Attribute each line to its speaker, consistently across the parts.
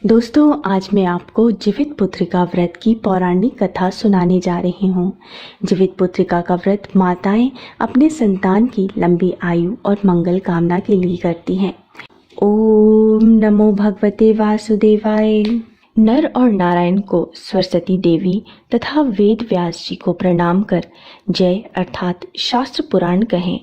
Speaker 1: दोस्तों, आज मैं आपको जीवित पुत्रिका व्रत की पौराणिक कथा सुनाने जा रही हूँ। जीवित पुत्रिका का व्रत माताएं अपने संतान की लंबी आयु और मंगल कामना के लिए करती हैं। ओम नमो भगवते वासुदेवाय। नर और नारायण को सरस्वती देवी तथा वेद व्यास जी को प्रणाम कर जय अर्थात शास्त्र पुराण कहें।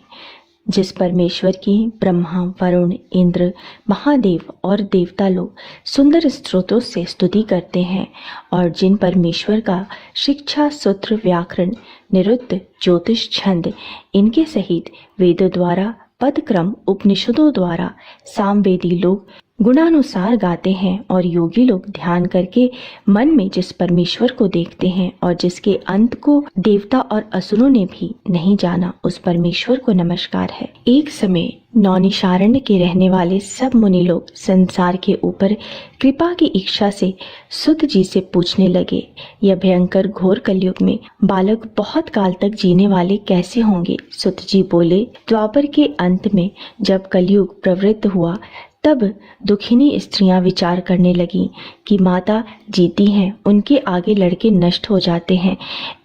Speaker 1: जिस परमेश्वर की ब्रह्मा, वरुण, इंद्र, महादेव और देवता लोग सुंदर स्तोत्रों से स्तुति करते हैं और जिन परमेश्वर का शिक्षा, सूत्र, व्याकरण, निरुक्त, ज्योतिष, छंद इनके सहित वेदों द्वारा, पदक्रम, उपनिषदों द्वारा सामवेदी लोग गुणानुसार गाते हैं और योगी लोग ध्यान करके मन में जिस परमेश्वर को देखते हैं और जिसके अंत को देवता और असुरों ने भी नहीं जाना, उस परमेश्वर को नमस्कार है। एक समय नौनिशारण्य के रहने वाले सब मुनि लोग संसार के ऊपर कृपा की इच्छा से सुत जी से पूछने लगे, यह भयंकर घोर कलयुग में बालक बहुत काल तक जीने वाले कैसे होंगे? सुत जी बोले, द्वापर के अंत में जब कलयुग प्रवृत्त हुआ तब दुखिनी स्त्रियां विचार करने लगी कि माता जीती हैं, उनके आगे लड़के नष्ट हो जाते हैं।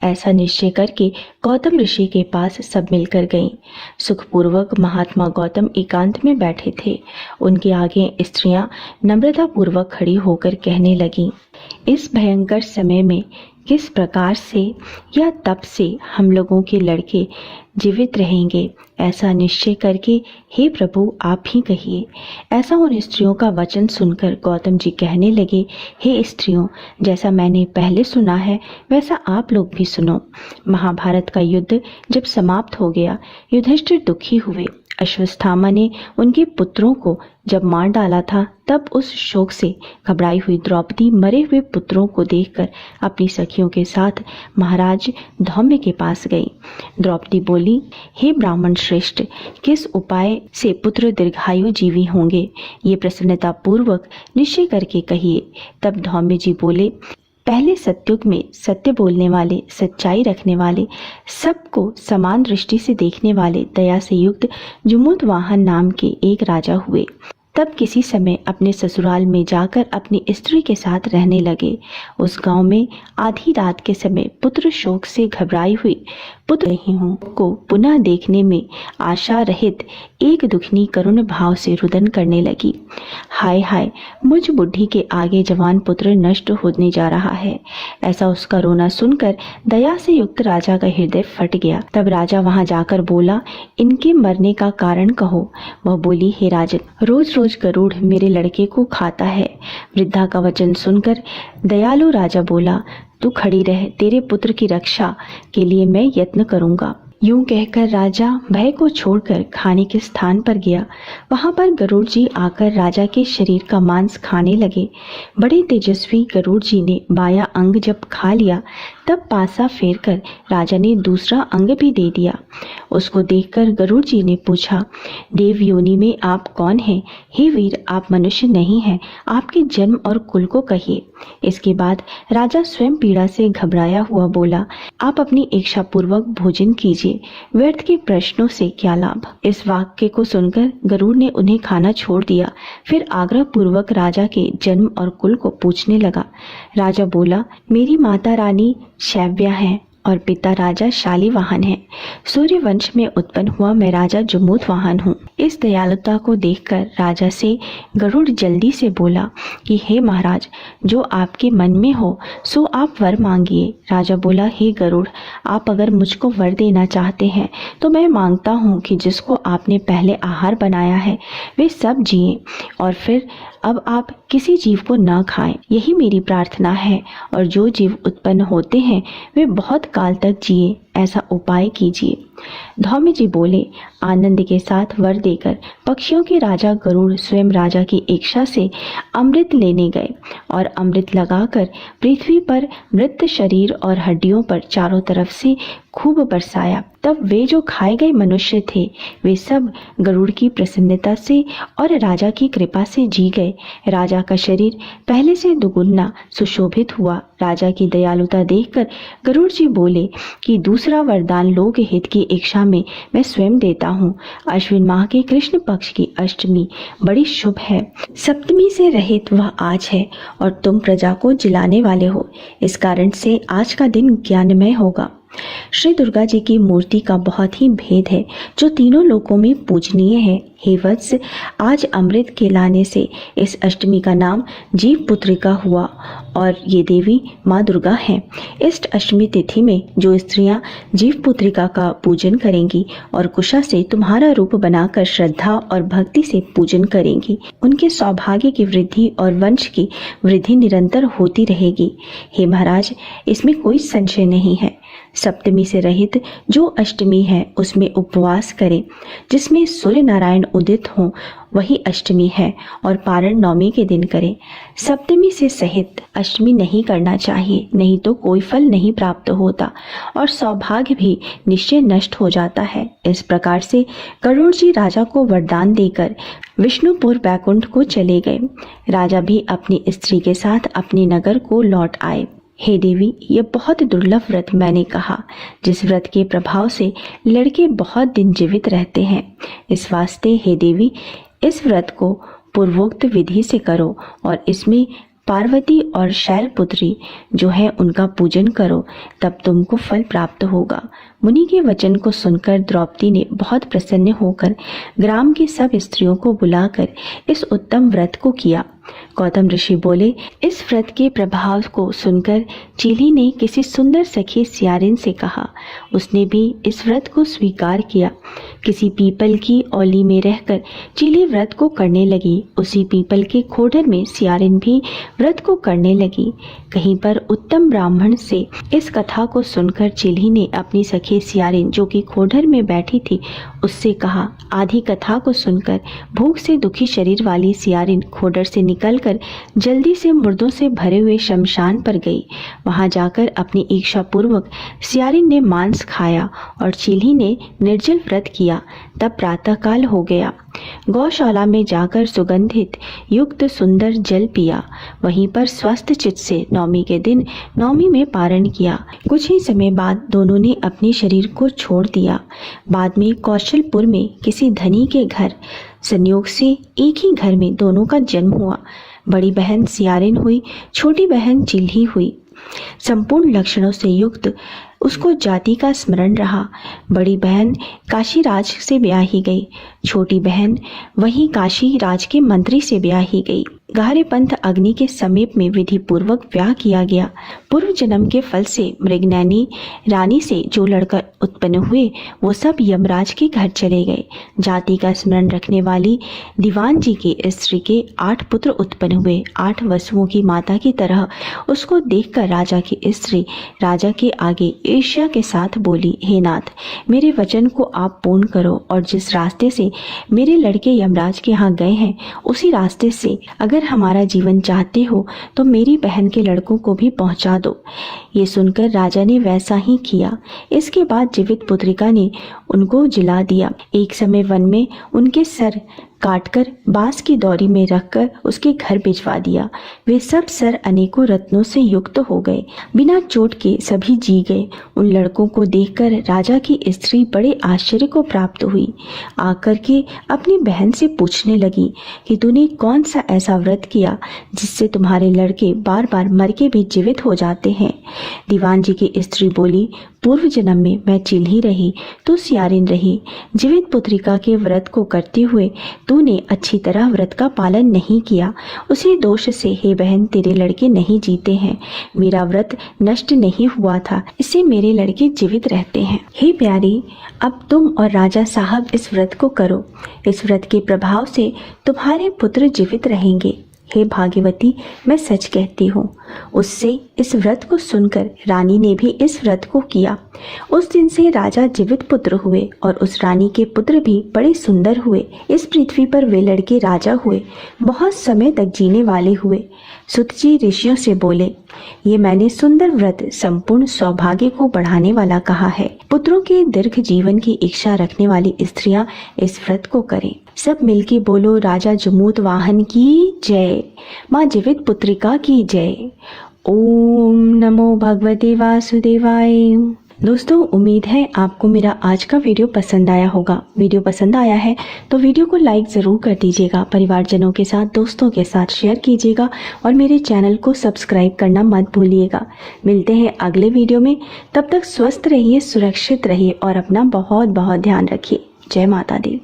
Speaker 1: ऐसा निश्चय करके गौतम ऋषि के पास सब मिलकर गईं। सुखपूर्वक महात्मा गौतम एकांत में बैठे थे। उनके आगे स्त्रियां नम्रता पूर्वक खड़ी होकर कहने लगीं, इस भयंकर समय में किस प्रकार से या तप से हम लोगों के लड़के जीवित रहेंगे, ऐसा निश्चय करके हे प्रभु आप ही कहिए। ऐसा उन स्त्रियों का वचन सुनकर गौतम जी कहने लगे, हे स्त्रियों, जैसा मैंने पहले सुना है वैसा आप लोग भी सुनो। महाभारत का युद्ध जब समाप्त हो गया, युधिष्ठिर दुखी हुए। अश्वत्थामा ने उनके पुत्रों को जब मार डाला था, तब उस शोक से घबराई हुई द्रौपदी मरे हुए पुत्रों को देखकर अपनी सखियों के साथ महाराज धौम्य के पास गई। द्रौपदी बोली, हे ब्राह्मण श्रेष्ठ, किस उपाय से पुत्र दीर्घायु जीवी होंगे, ये प्रसन्नता पूर्वक निश्चय करके कहिए। तब धौम्य जी बोले, पहले सत्युग में सत्य बोलने वाले, सच्चाई रखने वाले, सबको समान दृष्टि से देखने वाले, दया से युक्त जुमुतवाहन नाम के एक राजा हुए। तब किसी समय अपने ससुराल में जाकर अपनी स्त्री के साथ रहने लगे। उस गांव में आधी रात के समय पुत्र शोक से घबराई हुई पुत्र नहीं हूँ को पुनः देखने में आशा रहित एक दुखनी करुण भाव से रुदन करने लगी। हाय हाय, मुझ बुढ़ी के आगे जवान पुत्र नष्ट होने जा रहा है। ऐसा उसका रोना सुनकर दया से युक्त राजा का हृदय फट गया। तब राजा वहां जाकर बोला, इनके मरने का कारण कहो। वह बोली, हे राजन, रोज रोज गरुड़ मेरे लड़के को खाता है। वृद्धा का वचन सुनकर दयालु राजा बोला, तू खड़ी रह, तेरे पुत्र की रक्षा के लिए मैं यत्न करूंगा। यूं कहकर राजा भय को छोड़कर खाने के स्थान पर गया। वहां पर गरुड़ जी आकर राजा के शरीर का मांस खाने लगे। बड़े तेजस्वी गरुड़ जी ने बाया अंग जब खा लिया, तब पासा फेर कर राजा ने दूसरा अंग भी दे दिया। उसको देखकर गरुड़ जी ने पूछा, देव योनि में आप कौन हैं? हे वीर, आप मनुष्य नहीं हैं, आपके जन्म और कुल को कहिए। इसके बाद राजा स्वयं पीड़ा से घबराया हुआ बोला, आप अपनी इच्छा पूर्वक भोजन कीजिए, व्यर्थ के प्रश्नों से क्या लाभ। इस वाक्य को सुनकर गरुड़ ने उन्हें खाना छोड़ दिया। फिर आग्रह पूर्वक राजा के जन्म और कुल को पूछने लगा। राजा बोला, मेरी माता रानी शैव्या है और पिता राजा शालिवाहन है। सूर्य वंश में उत्पन्न हुआ मैं राजा जुमुतवाहन हूँ। इस दयालुता को देखकर राजा से गरुड़ जल्दी से बोला कि हे महाराज, जो आपके मन में हो सो आप वर मांगिए। राजा बोला, हे गरुड़, आप अगर मुझको वर देना चाहते हैं तो मैं मांगता हूँ कि जिसको आपने पहले आहार बनाया है वे सब जिए और फिर अब आप किसी जीव को न खाएं, यही मेरी प्रार्थना है। और जो जीव उत्पन्न होते हैं वे बहुत काल तक जिए, ऐसा उपाय कीजिए। धौम्य जी बोले, आनंद के साथ वर देकर पक्षियों के राजा गरुड़ स्वयं राजा की इच्छा से अमृत लेने गए और अमृत लगाकर पृथ्वी पर मृत शरीर और हड्डियों पर चारों तरफ से खूब बरसाया। तब वे जो खाए गए मनुष्य थे वे सब गरुड़ की प्रसन्नता से और राजा की कृपा से जी गए। राजा का शरीर पहले से दुगुना सुशोभित हुआ। राजा की दयालुता देखकर गरुड़ जी बोले कि दूसरा वरदान लोक हित की इच्छा में मैं स्वयं देता हूँ। अश्विन माह के कृष्ण पक्ष की अष्टमी बड़ी शुभ है। सप्तमी से रहित वह आज है और तुम प्रजा को जिलाने वाले हो। इस कारण से आज का दिन ज्ञानमय होगा। श्री दुर्गा जी की मूर्ति का बहुत ही भेद है जो तीनों लोकों में पूजनीय है। हे वत्स, आज अमृत के लाने से इस अष्टमी का नाम जीव पुत्रिका हुआ और ये देवी माँ दुर्गा हैं। इस अष्टमी तिथि में जो स्त्रियां जीव पुत्रिका का पूजन करेंगी और कुशा से तुम्हारा रूप बनाकर श्रद्धा और भक्ति से पूजन करेंगी, उनके सौभाग्य की वृद्धि और वंश की वृद्धि निरंतर होती रहेगी। हे महाराज, इसमें कोई संशय नहीं है। सप्तमी से रहित जो अष्टमी है उसमें उपवास करें। जिसमें सूर्य नारायण उदित हो वही अष्टमी है और पारण नवमी के दिन करें। सप्तमी से सहित अष्टमी नहीं करना चाहिए, नहीं तो कोई फल नहीं प्राप्त होता और सौभाग्य भी निश्चय नष्ट हो जाता है। इस प्रकार से गरुड़ जी राजा को वरदान देकर विष्णुपुर बैकुंठ को चले गए। राजा भी अपनी स्त्री के साथ अपने नगर को लौट आए। हे देवी, ये बहुत दुर्लभ व्रत मैंने कहा, जिस व्रत के प्रभाव से लड़के बहुत दिन जीवित रहते हैं। इस वास्ते हे देवी, इस व्रत को पूर्वोक्त विधि से करो और इसमें पार्वती और शैलपुत्री जो है उनका पूजन करो, तब तुमको फल प्राप्त होगा। मुनि के वचन को सुनकर द्रौपदी ने बहुत प्रसन्न होकर ग्राम की सब स्त्रियों को बुलाकर इस उत्तम व्रत को किया। गौतम ऋषि बोले, इस व्रत के प्रभाव को सुनकर चीली ने किसी सुंदर सखी सियारिन से कहा। उसने भी इस व्रत को स्वीकार किया। किसी पीपल की औली में रहकर चीली व्रत को करने लगी। उसी पीपल के खोडर में सियारिन भी व्रत को करने लगी। कहीं पर उत्तम ब्राह्मण से इस कथा को सुनकर चीली ने अपनी सखी सियारिन जो कि खोडर में बैठी थी उससे कहा। आधी कथा को सुनकर भूख से दुखी शरीर वाली सियारिन खोडर से निकलकर जल्दी से मुर्दों से भरे हुए शमशान पर गई। वहां जाकर अपनी इच्छा पूर्वक सियारिन ने मांस खाया और चीली ने निर्जल व्रत किया। तब प्रातःकाल हो गया। गौशाला में जाकर सुगंधित युक्त सुंदर जल पिया। वहीं पर स्वस्थ चित्त से नवमी के दिन नवमी में पारण किया। कुछ ही समय बाद दोनों ने अपने शरीर को छोड़ दिया। बाद में कौशलपुर में किसी धनी के घर संयोग से एक ही घर में दोनों का जन्म हुआ। बड़ी बहन सियारिन हुई, छोटी बहन चिल्ही हुई। संपूर्ण लक्षणों से युक्त उसको जाति का स्मरण रहा। बड़ी बहन काशीराज से ब्याही गई, छोटी बहन वही काशी राज के मंत्री से ब्याही गई। गहरे पंथ अग्नि के समीप में विधि पूर्वक ब्याह किया गया। पूर्व जन्म के फल से मृगनैनी रानी से जो लड़का उत्पन्न हुए वो सब यमराज के घर चले गए। जाति का स्मरण रखने वाली दीवान जी की स्त्री के 8 पुत्र उत्पन्न हुए। 8 वसुओं की माता की तरह उसको देखकर राजा की स्त्री राजा के आगे ईर्ष्या के साथ बोली, हे नाथ, मेरे वचन को आप पूर्ण करो और जिस रास्ते से मेरे लड़के यमराज के यहाँ गए हैं उसी रास्ते से अगर हमारा जीवन चाहते हो तो मेरी बहन के लड़कों को भी पहुंचा दो। ये सुनकर राजा ने वैसा ही किया। इसके बाद जीवित पुत्रिका ने उनको जिला दिया। एक समय वन में उनके सर काटकर बांस की दौरी में रखकर उसके घर भिजवा दिया। वे सब सर अनेकों रत्नों से युक्त हो गए। बिना चोट के सभी जी गए। उन लड़कों को देखकर राजा की स्त्री बड़े आश्चर्य को प्राप्त हुई। आकर के अपनी बहन से पूछने लगी कि तूने कौन सा ऐसा व्रत किया जिससे तुम्हारे लड़के बार बार मर के भी जीवित हो जाते हैं। दीवान जी की स्त्री बोली, पूर्व जन्म में मैं चिल्ही रही तो सियारिन रही। जीवित पुत्रिका के व्रत को करते हुए तूने अच्छी तरह व्रत का पालन नहीं किया। उसी दोष से हे बहन तेरे लड़के नहीं जीते हैं। मेरा व्रत नष्ट नहीं हुआ था, इससे मेरे लड़के जीवित रहते हैं। हे प्यारी, अब तुम और राजा साहब इस व्रत को करो। इस व्रत के प्रभाव से तुम्हारे पुत्र जीवित रहेंगे। हे भाग्यवती, मैं सच कहती हूँ। उससे इस व्रत को सुनकर रानी ने भी इस व्रत को किया। उस दिन से राजा जीवित पुत्र हुए और उस रानी के पुत्र भी बड़े सुंदर हुए। इस पृथ्वी पर वे लड़के राजा हुए, बहुत समय तक जीने वाले हुए। सुत जी ऋषियों से बोले, ये मैंने सुंदर व्रत संपूर्ण सौभाग्य को बढ़ाने वाला कहा है। पुत्रों के दीर्घ जीवन की इच्छा रखने वाली स्त्रियां इस व्रत को करें। सब मिलके बोलो, राजा जमूत वाहन की जय, माँ जीवित पुत्रिका की जय। ओम नमो भगवते वासुदेवाय। दोस्तों, उम्मीद है आपको मेरा आज का वीडियो पसंद आया होगा। वीडियो पसंद आया है तो वीडियो को लाइक ज़रूर कर दीजिएगा, परिवारजनों के साथ, दोस्तों के साथ शेयर कीजिएगा और मेरे चैनल को सब्सक्राइब करना मत भूलिएगा। मिलते हैं अगले वीडियो में, तब तक स्वस्थ रहिए, सुरक्षित रहिए और अपना बहुत बहुत ध्यान रखिए। जय माता दी।